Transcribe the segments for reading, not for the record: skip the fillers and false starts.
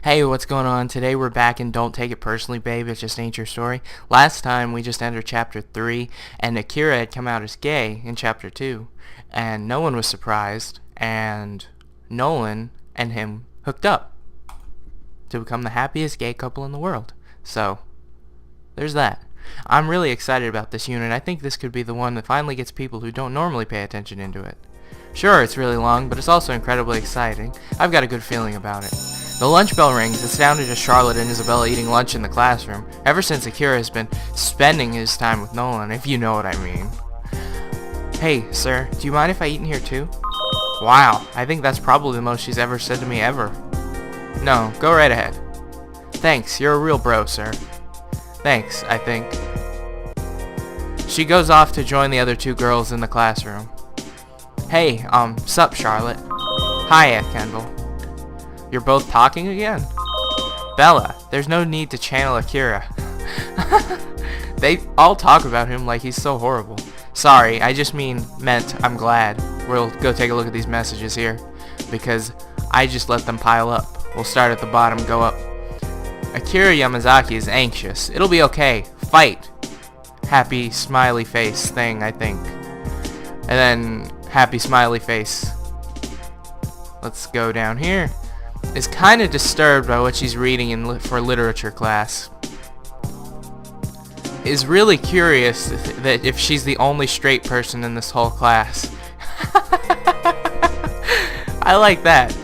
Hey, what's going on? Today we're back in Don't Take It Personally, Babe. It just ain't your story. Last time we just entered Chapter 3, and Akira had come out as gay in Chapter 2. And no one was surprised, and Nolan and him hooked up to become the happiest gay couple in the world. So, there's that. I'm really excited about this unit. I think this could be the one that finally gets people who don't normally pay attention into it. Sure, it's really long, but it's also incredibly exciting. I've got a good feeling about it. The lunch bell rings, astounded as Charlotte and Isabella eating lunch in the classroom, ever since Akira has been spending his time with Nolan, if you know what I mean. Hey, sir, do you mind if I eat in here too? Wow, I think that's probably the most she's ever said to me ever. No, go right ahead. Thanks, you're a real bro, sir. Thanks, I think. She goes off to join the other two girls in the classroom. Hey, sup, Charlotte. Hiya, Kendall. You're both talking again? Bella, there's no need to channel Akira. They all talk about him like he's so horrible. Sorry, I just meant I'm glad. We'll go take a look at these messages here, because I just let them pile up. We'll start at the bottom, go up. Akira Yamazaki is anxious. It'll be okay. Fight. Happy smiley face thing, I think. And then happy smiley face. Let's go down here. Is kind of disturbed by what she's reading for literature class. Is really curious that if she's the only straight person in this whole class. I like that.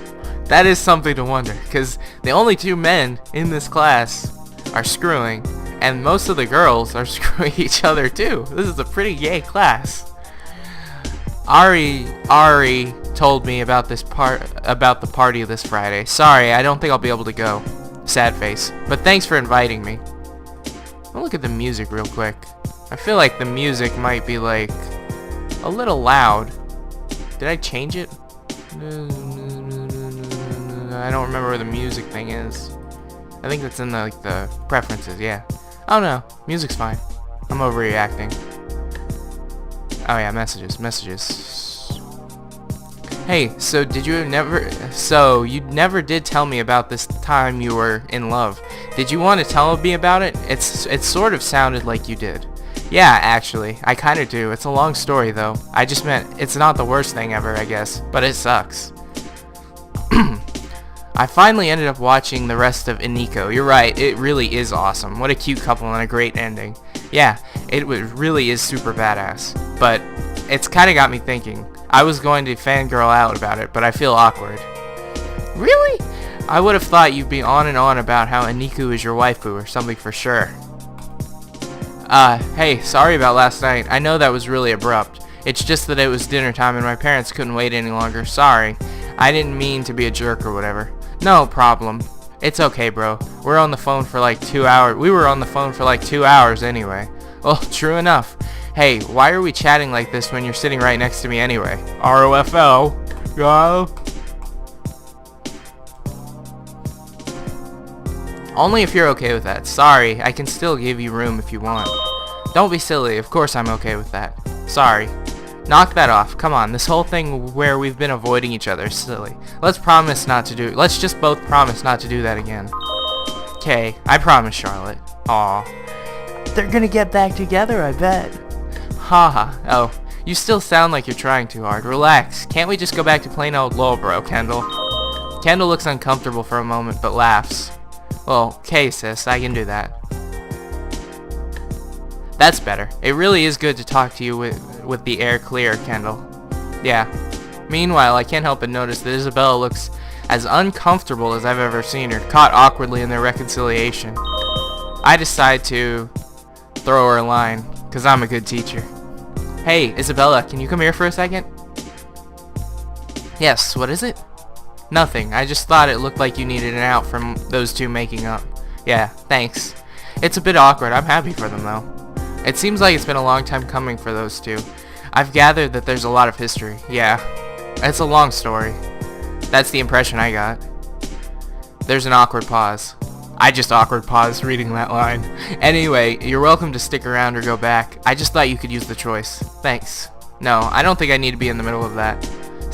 That is something to wonder, because the only two men in this class are screwing, and most of the girls are screwing each other too. This is a pretty gay class. Ari told me about the party this Friday. Sorry, I don't think I'll be able to go. Sad face. But thanks for inviting me. I'll look at the music real quick. I feel like the music might be like a little loud. Did I change it? I don't remember where the music thing is. I think that's in the preferences, yeah. Oh no, music's fine. I'm overreacting. Oh yeah, messages. Hey, so you never did tell me about this time you were in love. Did you want to tell me about it? It sort of sounded like you did. Yeah, actually, I kind of do. It's a long story though. I just meant it's not the worst thing ever, I guess, but it sucks. I finally ended up watching the rest of Iniko. You're right, it really is awesome. What a cute couple and a great ending. Yeah, it really is super badass. But it's kind of got me thinking. I was going to fangirl out about it, but I feel awkward. Really? I would have thought you'd be on and on about how Aniku is your waifu or something for sure. Hey, sorry about last night. I know that was really abrupt. It's just that it was dinner time and my parents couldn't wait any longer. Sorry. I didn't mean to be a jerk or whatever. No problem. It's okay, bro. We're on the phone for like 2 hours. We were on the phone for like 2 hours anyway. Well, true enough. Hey, why are we chatting like this when you're sitting right next to me anyway? ROFL. Go. Only if you're okay with that. Sorry, I can still give you room if you want. Don't be silly. Of course I'm okay with that. Sorry. Knock that off. Come on, this whole thing where we've been avoiding each other is silly. Let's just both promise not to do that again. Okay, I promise, Charlotte. Aw. They're gonna get back together, I bet. Haha. Oh, you still sound like you're trying too hard. Relax. Can't we just go back to plain old lol, bro, Kendall? Kendall looks uncomfortable for a moment, but laughs. Well, okay, sis, I can do that. That's better. It really is good to talk to you with the air clear, Kendall. Yeah. Meanwhile, I can't help but notice that Isabella looks as uncomfortable as I've ever seen her, caught awkwardly in their reconciliation. I decide to throw her a line, because I'm a good teacher. Hey, Isabella, can you come here for a second? Yes, what is it? Nothing. I just thought it looked like you needed an out from those two making up. Yeah, thanks. It's a bit awkward. I'm happy for them, though. It seems like it's been a long time coming for those two. I've gathered that there's a lot of history. Yeah, it's a long story. That's the impression I got. There's an awkward pause. I just awkward paused reading that line. Anyway, you're welcome to stick around or go back. I just thought you could use the choice. Thanks. No, I don't think I need to be in the middle of that.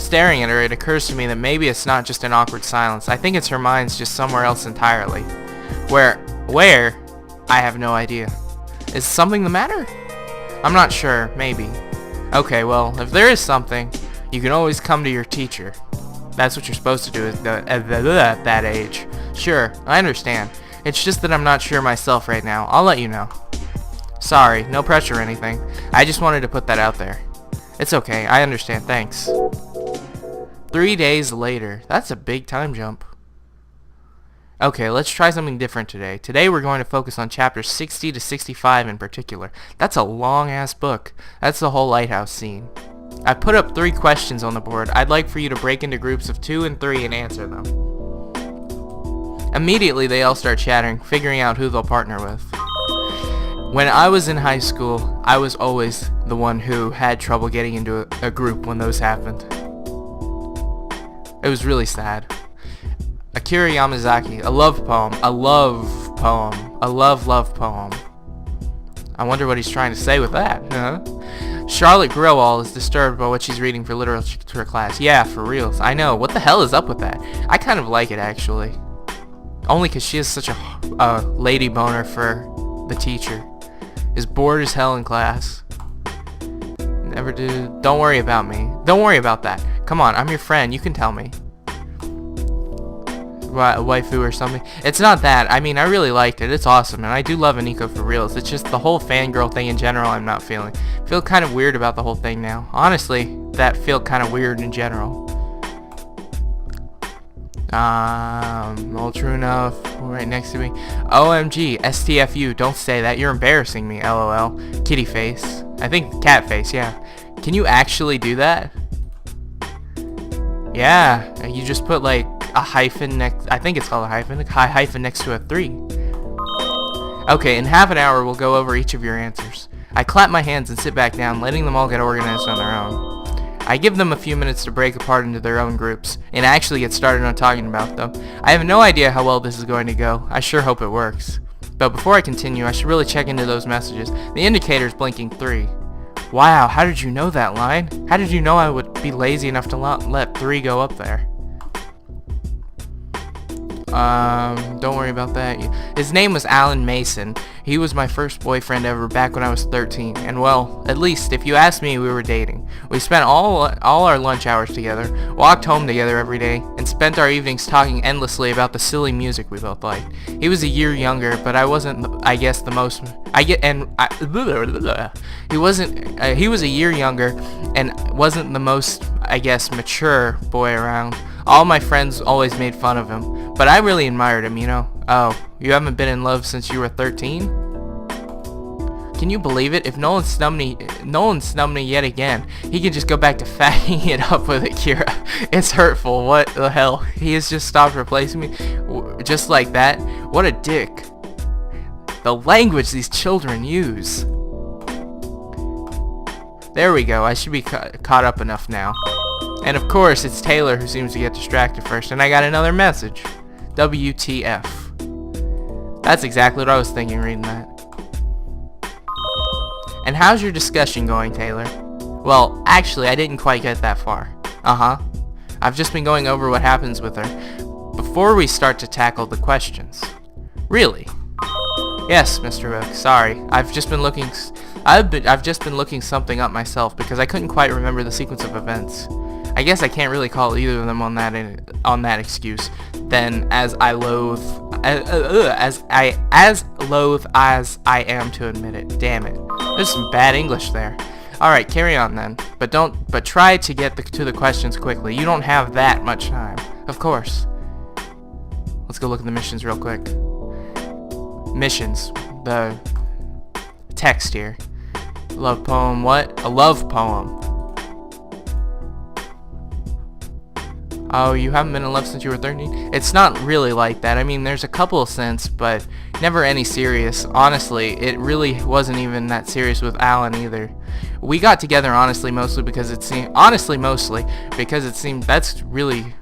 Staring at her, it occurs to me that maybe it's not just an awkward silence. I think it's her mind's just somewhere else entirely. Where? I have no idea. Is something the matter? I'm not sure. Maybe. Okay, well, if there is something, you can always come to your teacher. That's what you're supposed to do at that age. Sure, I understand. It's just that I'm not sure myself right now. I'll let you know. Sorry, no pressure or anything. I just wanted to put that out there. It's okay, I understand, thanks. 3 days later. That's a big time jump. Okay, let's try something different today. Today we're going to focus on chapters 60 to 65 in particular. That's a long-ass book. That's the whole lighthouse scene. I put up 3 questions on the board. I'd like for you to break into groups of 2 and 3 and answer them. Immediately they all start chatting, figuring out who they'll partner with. When I was in high school, I was always the one who had trouble getting into a group when those happened. It was really sad. Akira Yamazaki, a love poem, a love poem, a love poem. I wonder what he's trying to say with that, huh? Charlotte Growall is disturbed by what she's reading for literature class. Yeah, for reals. I know. What the hell is up with that? I kind of like it, actually. Only because she is such a lady boner for the teacher. Is bored as hell in class. Never did. Don't worry about me. Don't worry about that. Come on, I'm your friend. You can tell me. Waifu or something. It's not that. I mean, I really liked it. It's awesome, and I do love Aniko for reals. It's just the whole fangirl thing in general I'm not feeling. I feel kind of weird about the whole thing now. Honestly, that feel kind of weird in general. All true enough. Right next to me. OMG, STFU. Don't say that. You're embarrassing me. LOL. Kitty face. I think cat face, yeah. Can you actually do that? Yeah. You just put like a hyphen next, I think it's called a hyphen next to a 3. Okay, in half an hour we'll go over each of your answers. I clap my hands and sit back down, letting them all get organized on their own. I give them a few minutes to break apart into their own groups, and actually get started on talking about them. I have no idea how well this is going to go. I sure hope it works. But before I continue, I should really check into those messages. The indicator's blinking 3. Wow, how did you know that, Line? How did you know I would be lazy enough to let 3 go up there? Don't worry about that. His name was Alan Mason. He was my first boyfriend ever back when I was 13. And well, at least, if you ask me, we were dating. We spent all our lunch hours together, walked home together every day, and spent our evenings talking endlessly about the silly music we both liked. He was a year younger, but I wasn't, I guess, the most... he was a year younger and wasn't the most, I guess, mature boy around. All my friends always made fun of him, but I really admired him, you know. Oh, you haven't been in love since you were 13? Can you believe it? If Nolan snubbed me yet again, he can just go back to fagging it up with Akira. It's hurtful. What the hell? He has just stopped replacing me? Just like that? What a dick. The language these children use. There we go. I should be caught up enough now. And of course, it's Taylor who seems to get distracted first, and I got another message. WTF. That's exactly what I was thinking reading that. And how's your discussion going, Taylor? Well, actually, I didn't quite get that far. Uh-huh. I've just been going over what happens with her before we start to tackle the questions. Really? Yes, Mr. Rook. Sorry. I've just been looking something up myself because I couldn't quite remember the sequence of events. I guess I can't really call either of them on that excuse. Then, as loath as I am to admit it. Damn it. There's some bad English there. All right, carry on then. But try to get to the questions quickly. You don't have that much time. Of course. Let's go look at the missions real quick. Missions. The text here. Love poem. What? A love poem. Oh, you haven't been in love since you were 13? It's not really like that. I mean, there's a couple of sense, but never any serious. Honestly, it really wasn't even that serious with Alan either. We got together mostly because it seemed that's really...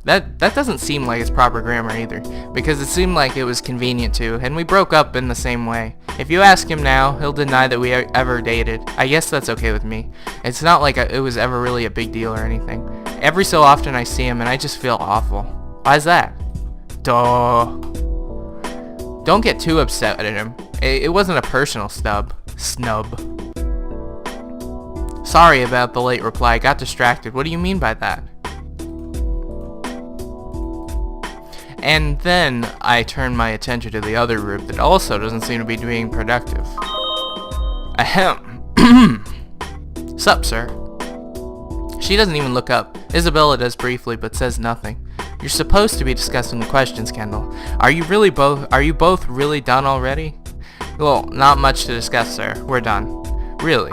That doesn't seem like it's proper grammar either, because it seemed like it was convenient to, and we broke up in the same way. If you ask him now, he'll deny that we ever dated. I guess that's okay with me. It's not like it was ever really a big deal or anything. Every so often I see him and I just feel awful. Why's that? Duh. Don't get too upset at him. It wasn't a personal snub. Sorry about the late reply. I got distracted. What do you mean by that? And then I turn my attention to the other group that also doesn't seem to be being productive. Ahem. Sup, sir? She doesn't even look up. Isabella does briefly, but says nothing. You're supposed to be discussing the questions, Kendall. Are you both really done already? Well, not much to discuss, sir. We're done. Really?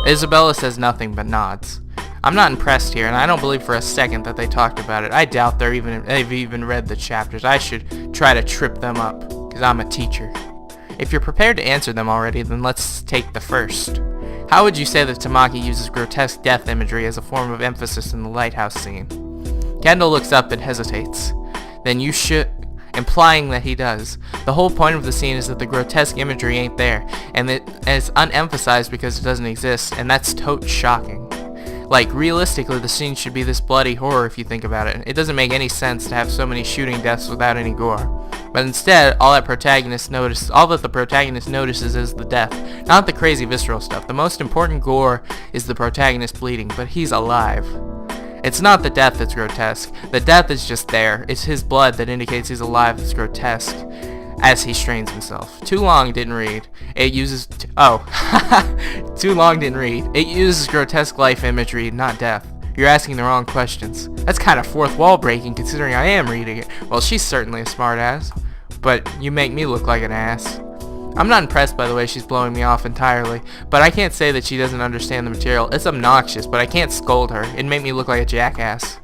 Isabella says nothing but nods. I'm not impressed here, and I don't believe for a second that they talked about it. I doubt they've even read the chapters. I should try to trip them up, because I'm a teacher. If you're prepared to answer them already, then let's take the first. How would you say that Tamaki uses grotesque death imagery as a form of emphasis in the lighthouse scene? Kendall looks up and hesitates. Then you should, implying that he does. The whole point of the scene is that the grotesque imagery ain't there, and it's unemphasized because it doesn't exist, and that's totes shocking. Like, realistically, the scene should be this bloody horror if you think about it. It doesn't make any sense to have so many shooting deaths without any gore. But instead, all that the protagonist notices is the death, not the crazy visceral stuff. The most important gore is the protagonist bleeding, but he's alive. It's not the death that's grotesque. The death is just there. It's his blood that indicates he's alive that's grotesque, as he strains himself. Too long didn't read. It uses... Too long didn't read. It uses grotesque life imagery, not death. You're asking the wrong questions. That's kind of fourth wall breaking considering I am reading it. Well, she's certainly a smart ass. But you make me look like an ass. I'm not impressed by the way she's blowing me off entirely, but I can't say that she doesn't understand the material. It's obnoxious, but I can't scold her. It'd make me look like a jackass.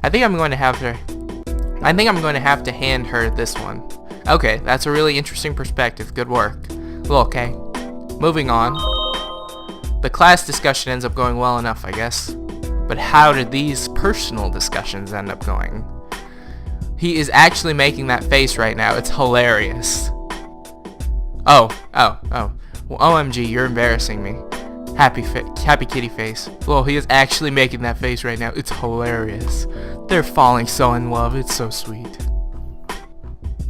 I think I'm going to have to hand her this one. Okay, that's a really interesting perspective. Good work. Well, okay. Moving on. The class discussion ends up going well enough, I guess. But how did these personal discussions end up going? He is actually making that face right now. It's hilarious. Oh. Well, OMG, you're embarrassing me. Happy kitty face. Well, he is actually making that face right now. It's hilarious. They're falling so in love. It's so sweet.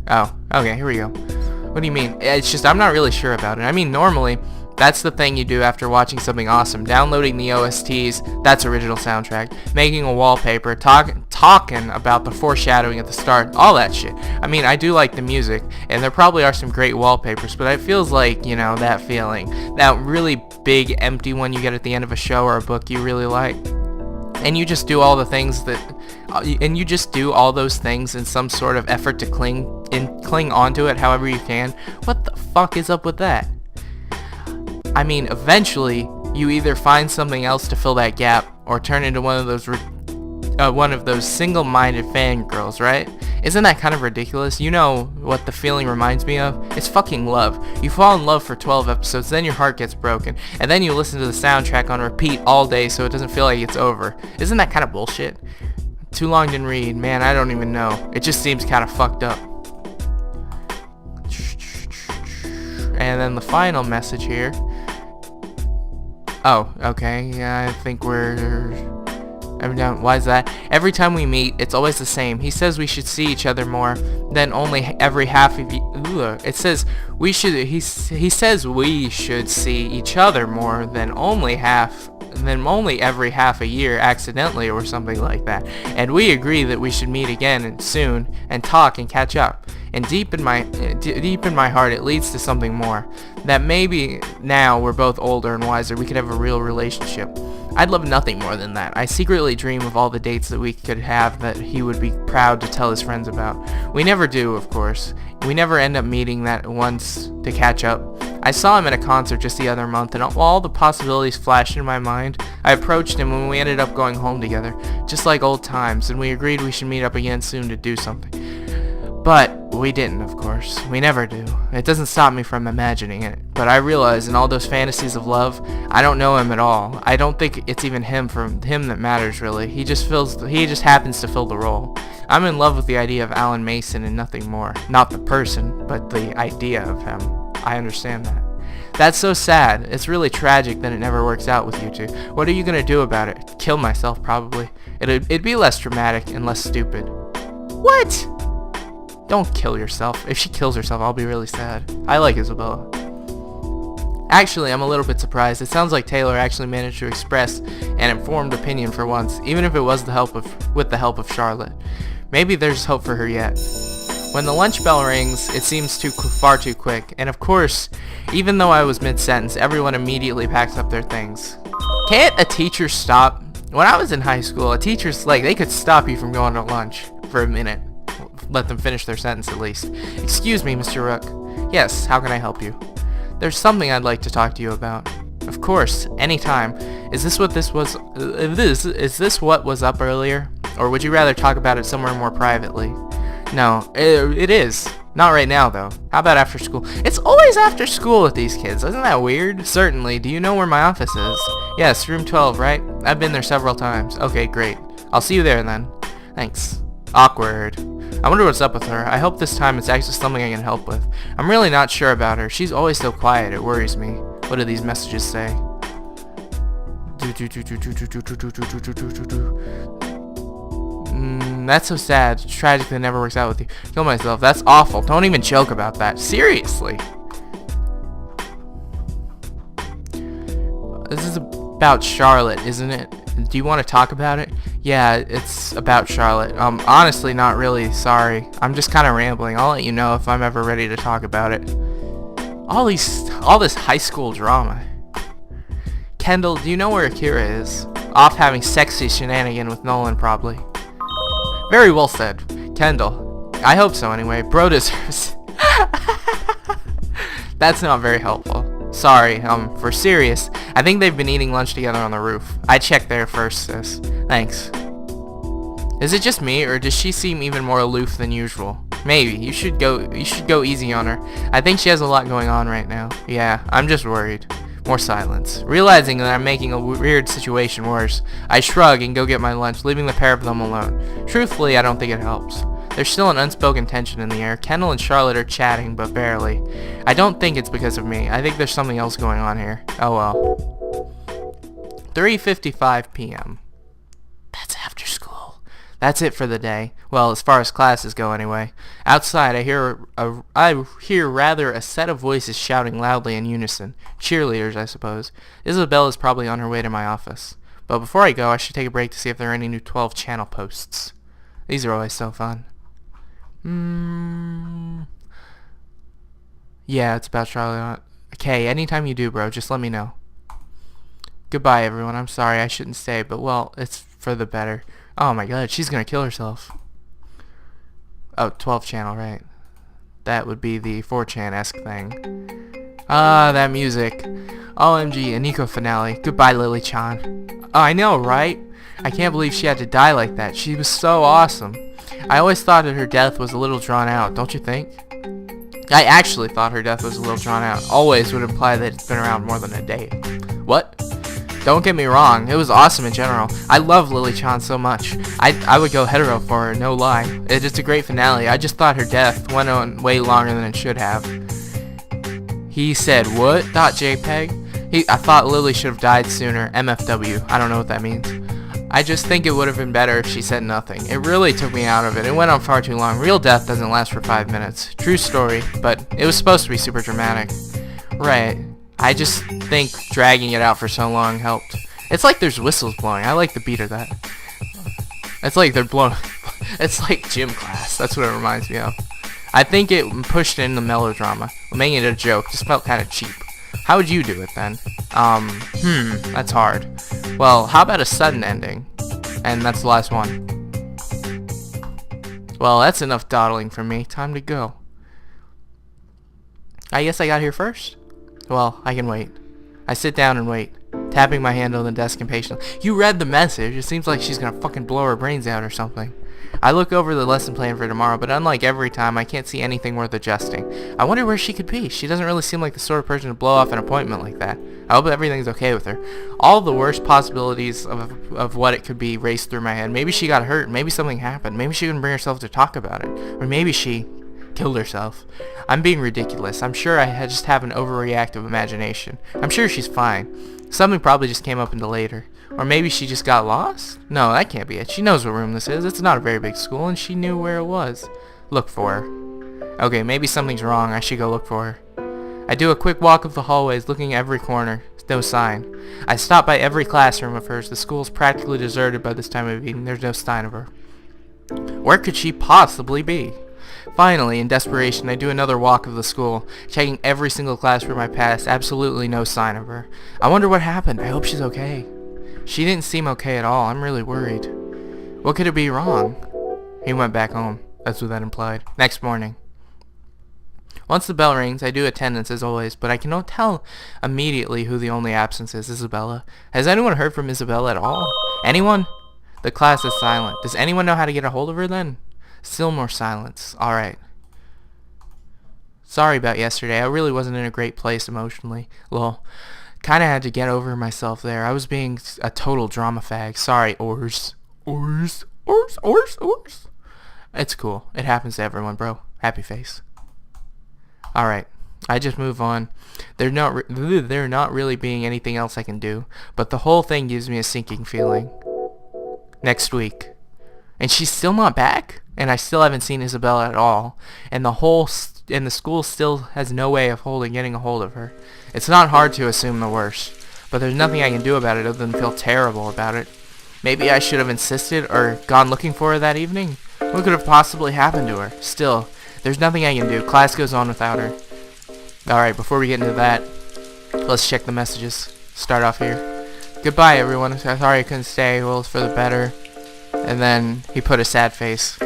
Oh, okay, here we go. What do you mean? It's just, I'm not really sure about it. I mean, normally, that's the thing you do after watching something awesome. Downloading the OSTs, that's original soundtrack. Making a wallpaper, talking about the foreshadowing at the start, all that shit. I mean, I do like the music, and there probably are some great wallpapers, but it feels like, you know, that feeling. That really big, empty one you get at the end of a show or a book you really like. And you just do all the things that... And you just do all those things in some sort of effort to cling onto it however you can. What the fuck is up with that? I mean, eventually, you either find something else to fill that gap, or turn into one of those single-minded fangirls, right? Isn't that kind of ridiculous? You know what the feeling reminds me of? It's fucking love. You fall in love for 12 episodes, then your heart gets broken, and then you listen to the soundtrack on repeat all day so it doesn't feel like it's over. Isn't that kind of bullshit? Too long didn't read. Man, I don't even know. It just seems kind of fucked up. And then the final message here. Oh, okay. Yeah, I think why is that? Every time we meet, it's always the same. He says we should see each other more than only every half of It says we should. He says we should see each other more than only every half a year accidentally or something like that. And we agree that we should meet again soon and talk and catch up. And deep in my heart, it leads to something more. That maybe now we're both older and wiser, we could have a real relationship. I'd love nothing more than that. I secretly dream of all the dates that we could have that he would be proud to tell his friends about. We never do, of course. We never end up meeting that once to catch up. I saw him at a concert just the other month, and all the possibilities flashed in my mind. I approached him when we ended up going home together, just like old times, and we agreed we should meet up again soon to do something. But we didn't, of course. We never do. It doesn't stop me from imagining it. But I realize in all those fantasies of love, I don't know him at all. I don't think it's even him that matters, really. He just happens to fill the role. I'm in love with the idea of Alan Mason and nothing more. Not the person, but the idea of him. I understand that. That's so sad. It's really tragic that it never works out with you two. What are you gonna do about it? Kill myself, probably. It'd be less dramatic and less stupid. What? Don't kill yourself. If she kills herself, I'll be really sad. I like Isabella. Actually, I'm a little bit surprised. It sounds like Taylor actually managed to express an informed opinion for once, even if it was with the help of Charlotte. Maybe there's hope for her yet. When the lunch bell rings, it seems far too quick, and of course, even though I was mid-sentence, everyone immediately packs up their things. Can't a teacher stop? When I was in high school, a teacher's like, they could stop you from going to lunch for a minute. Let them finish their sentence at least. Excuse me, Mr. Rook. Yes, how can I help you? There's something I'd like to talk to you about. Of course, anytime. Is this what was up earlier? Or would you rather talk about it somewhere more privately? No, it is. Not right now, though. How about after school? It's always after school with these kids. Isn't that weird? Certainly. Do you know where my office is? Yes, room 12, right? I've been there several times. Okay, great. I'll see you there then. Thanks. Awkward. I wonder what's up with her. I hope this time it's actually something I can help with. I'm really not sure about her. She's always so quiet. It worries me. What do these messages say? That's so sad. It's tragic that it never works out with you. Kill myself. That's awful. Don't even joke about that. Seriously. This is about Charlotte, isn't it? Do you want to talk about it? Yeah, it's about Charlotte. Honestly, not really. Sorry. I'm just kind of rambling. I'll let you know if I'm ever ready to talk about it. All this high school drama. Kendall, do you know where Akira is? Off having sexy shenanigan with Nolan, probably. Very well said. Kendall. I hope so, anyway. Bro deserves... That's not very helpful. Sorry, for serious, I think they've been eating lunch together on the roof. I checked there first, sis. Thanks. Is it just me, or does she seem even more aloof than usual? Maybe. You should go easy on her. I think she has a lot going on right now. Yeah, I'm just worried. More silence. Realizing that I'm making a weird situation worse, I shrug and go get my lunch, leaving the pair of them alone. Truthfully, I don't think it helps. There's still an unspoken tension in the air. Kendall and Charlotte are chatting, but barely. I don't think it's because of me. I think there's something else going on here. Oh well. 3:55 p.m. That's after school. That's it for the day. Well, as far as classes go anyway. Outside, I hear rather a set of voices shouting loudly in unison. Cheerleaders, I suppose. Isabella's probably on her way to my office. But before I go, I should take a break to see if there are any new 12 channel posts. These are always so fun. Yeah, it's about Charlotte. Okay, anytime you do, bro, just let me know. Goodbye, everyone. I'm sorry, I shouldn't stay, but well, it's for the better. Oh my god, she's gonna kill herself. Oh, 12 channel, right. That would be the 4chan-esque thing. Ah, that music. OMG, a Nico finale. Goodbye, Lily-chan. Oh, I know, right? I can't believe she had to die like that. She was so awesome. I always thought that her death was a little drawn out, don't you think? I actually thought her death was a little drawn out. Always would imply that it's been around more than a day. What? Don't get me wrong, it was awesome in general. I love Lily-chan so much. I would go hetero for her, no lie. It's just a great finale. I just thought her death went on way longer than it should have. He said, what? .jpeg? I thought Lily should have died sooner. MFW. I don't know what that means. I just think it would have been better if she said nothing. It really took me out of it. It went on far too long. Real death doesn't last for 5 minutes. True story, but it was supposed to be super dramatic. Right. I just think dragging it out for so long helped. It's like there's whistles blowing. I like the beat of that. It's like they're blowing. It's like gym class. That's what it reminds me of. I think it pushed in the melodrama. Making it a joke just felt kind of cheap. How would you do it then? That's hard. Well, how about a sudden ending? And that's the last one. Well, that's enough dawdling from me. Time to go. I guess I got here first? Well, I can wait. I sit down and wait, tapping my hand on the desk impatiently. You read the message. It seems like she's gonna fucking blow her brains out or something. I look over the lesson plan for tomorrow, but unlike every time, I can't see anything worth adjusting. I wonder where she could be. She doesn't really seem like the sort of person to blow off an appointment like that. I hope everything's okay with her. All the worst possibilities of what it could be raced through my head. Maybe she got hurt. Maybe something happened. Maybe she couldn't bring herself to talk about it. Or maybe she killed herself. I'm being ridiculous. I'm sure I just have an overreactive imagination. I'm sure she's fine. Something probably just came up and delayed her. Or maybe she just got lost? No, that can't be it. She knows what room this is. It's not a very big school, and she knew where it was. Look for her. Okay, maybe something's wrong. I should go look for her. I do a quick walk of the hallways, looking every corner. No sign. I stop by every classroom of hers. The school's practically deserted by this time of evening. There's no sign of her. Where could she possibly be? Finally, in desperation, I do another walk of the school, checking every single classroom I pass. Absolutely no sign of her. I wonder what happened. I hope she's okay. She didn't seem okay at all. I'm really worried. What could it be wrong? He went back home. That's what that implied. Next morning. Once the bell rings, I do attendance as always, but I cannot tell immediately who the only absence is. Isabella. Has anyone heard from Isabella at all? Anyone? The class is silent. Does anyone know how to get a hold of her then? Still more silence. Alright. Sorry about yesterday. I really wasn't in a great place emotionally. Lol. Kinda had to get over myself there. I was being a total drama fag. Sorry, Ors. It's cool. It happens to everyone, bro. Happy face. Alright, I just move on. There not really being anything else I can do, but the whole thing gives me a sinking feeling. Next week. And she's still not back? And I still haven't seen Isabella at all. And the school still has no way of getting a hold of her. It's not hard to assume the worst, but there's nothing I can do about it other than feel terrible about it. Maybe I should have insisted or gone looking for her that evening? What could have possibly happened to her? Still, there's nothing I can do. Class goes on without her. Alright, before we get into that, let's check the messages. Start off here. Goodbye, everyone. Sorry I couldn't stay. Well, it's for the better. And then he put a sad face.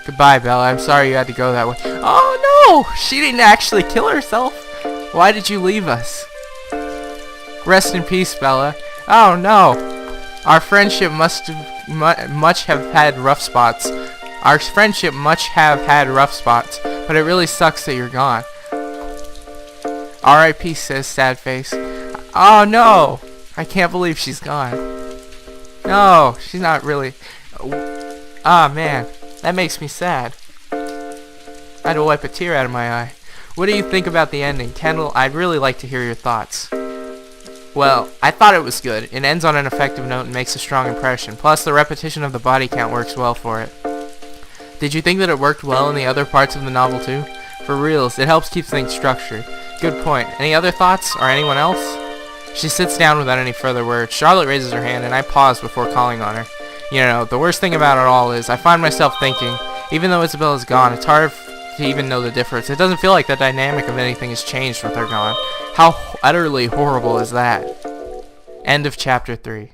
Goodbye, Bella. I'm sorry you had to go that way. Oh, no! She didn't actually kill herself. Why did you leave us? Rest in peace, Bella. Oh, no. Our friendship must have had rough spots. But it really sucks that you're gone. R.I.P. says sad face. Oh no! I can't believe she's gone. No, she's not really. Ah man, that makes me sad. I had to wipe a tear out of my eye. What do you think about the ending? Kendall, I'd really like to hear your thoughts. Well, I thought it was good. It ends on an effective note and makes a strong impression. Plus, the repetition of the body count works well for it. Did you think that it worked well in the other parts of the novel too? For reals, it helps keep things structured. Good point. Any other thoughts? Or anyone else? She sits down without any further words. Charlotte raises her hand and I pause before calling on her. You know, the worst thing about it all is I find myself thinking, even though Isabella's gone, it's hard to even know the difference. It doesn't feel like the dynamic of anything has changed with her gone. How utterly horrible is that? End of chapter 3.